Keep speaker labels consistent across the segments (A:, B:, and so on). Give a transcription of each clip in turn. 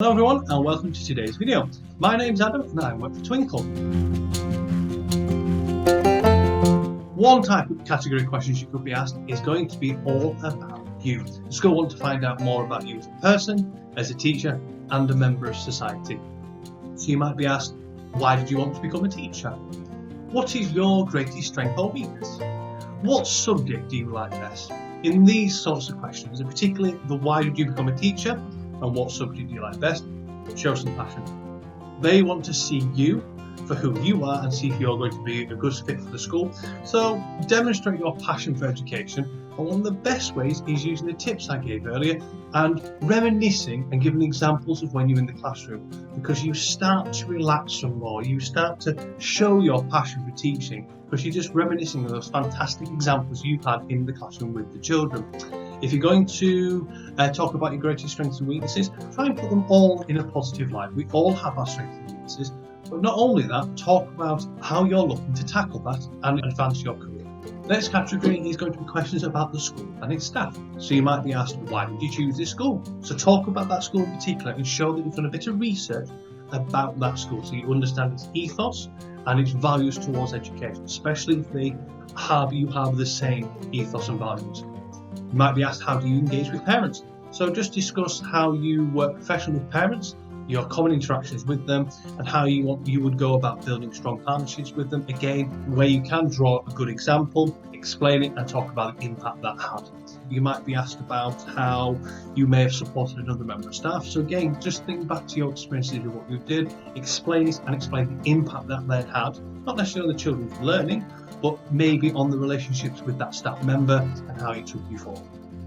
A: Hello everyone and welcome to today's video. My name's Adam and I work for Twinkl. One type of category questions you could be asked is going to be all about you. The school want to find out more about you as a person, as a teacher and a member of society. So you might be asked, why did you want to become a teacher? What is your greatest strength or weakness? What subject do you like best? In these sorts of questions, and particularly the why did you become a teacher and what subject do you like best, show some passion. They want to see you for who you are and see if you're going to be a good fit for the school. So demonstrate your passion for education, and one of the best ways is using the tips I gave earlier and reminiscing and giving examples of when you're in the classroom, because you start to relax some more, you start to show your passion for teaching because you're just reminiscing of those fantastic examples you've had in the classroom with the children. If you're going to talk about your greatest strengths and weaknesses, try and put them all in a positive light. We all have our strengths and weaknesses, but not only that, talk about how you're looking to tackle that and advance your career. Next category is going to be questions about the school and its staff. So you might be asked, why did you choose this school? So talk about that school in particular and show that you've done a bit of research about that school so you understand its ethos and its values towards education, especially if you have the same ethos and values. You might be asked, how do you engage with parents? So just discuss how you work professionally with parents, your common interactions with them, and how you would go about building strong partnerships with them. Again, where you can draw a good example, explain it and talk about the impact that had. You might be asked about how you may have supported another member of staff. So again, just think back to your experiences of what you did, explain it and explain the impact that they had, not necessarily on the children's learning, but maybe on the relationships with that staff member and how it took you forward.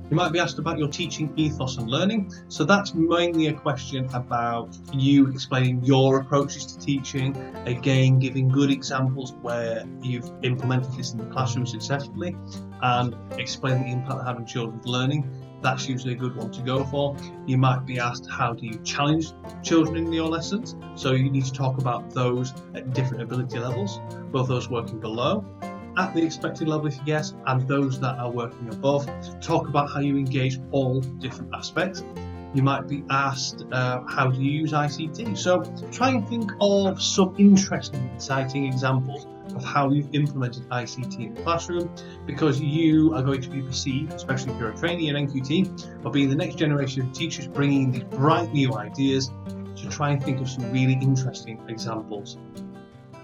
A: You might be asked about your teaching ethos and learning. So that's mainly a question about you explaining your approaches to teaching, again giving good examples where you've implemented this in the classroom successfully and explain the impact it had on children's learning. That's usually a good one to go for. You might be asked, how do you challenge children in your lessons? So you need to talk about those at different ability levels, both those working below, at the expected level if yes, and those that are working above. Talk about how you engage all different aspects. You might be asked, how do you use ICT? So try and think of some interesting, exciting examples of how you've implemented ICT in the classroom, because you are going to be perceived, especially if you're a trainee and NQT, of being the next generation of teachers bringing these bright new ideas. So try and think of some really interesting examples.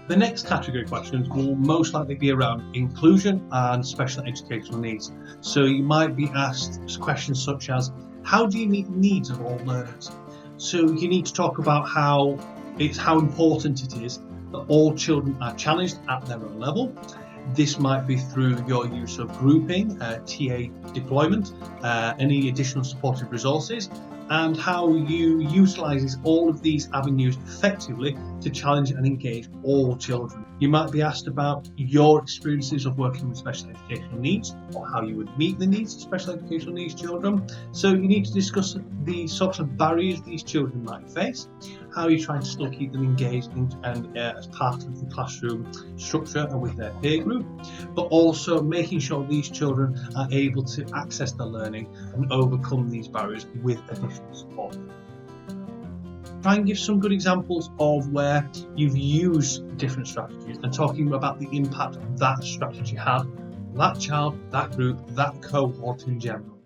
A: The next category of questions will most likely be around inclusion and special educational needs. So you might be asked questions such as, how do you meet the needs of all learners? So you need to talk about how important it is that all children are challenged at their own level. This might be through your use of grouping, TA deployment, any additional supportive resources, and how you utilise all of these avenues effectively to challenge and engage all children. You might be asked about your experiences of working with special educational needs, or how you would meet the needs of special educational needs children. So you need to discuss the sorts of barriers these children might face, how you try to still keep them engaged and as part of the classroom structure and with their peer group, but also making sure these children are able to access their learning and overcome these barriers with additional support. Try and give some good examples of where you've used different strategies and talking about the impact that strategy had on that child, that group, that cohort in general.